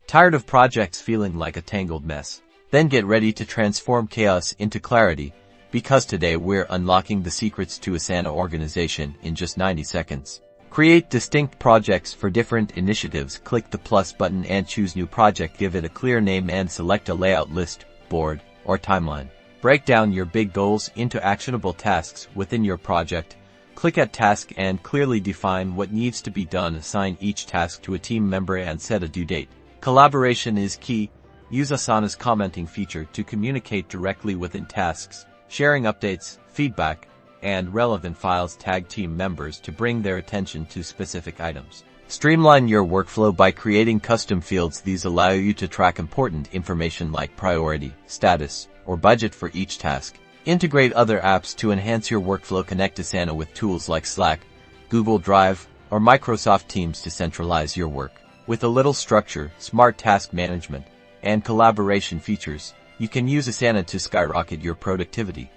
Tired of projects feeling like a tangled mess? Then get ready to transform chaos into clarity, because today we're unlocking the secrets to Asana organization in just 90 seconds. Create distinct projects for different initiatives. Click the plus button and choose new project. Give it a clear name and select a layout, list, board, or timeline. Break down your big goals into actionable tasks within your project. Click at task and clearly define what needs to be done. Assign each task to a team member and set a due date. Collaboration is key. Use Asana's commenting feature to communicate directly within tasks, sharing updates, feedback, and relevant files. Tag team members to bring their attention to specific items. Streamline your workflow by creating custom fields. These allow you to track important information like priority, status, or budget for each task. Integrate other apps to enhance your workflow. Connect Asana with tools like Slack, Google Drive, or Microsoft Teams to centralize your work. With a little structure, smart task management, and collaboration features, you can use Asana to skyrocket your productivity.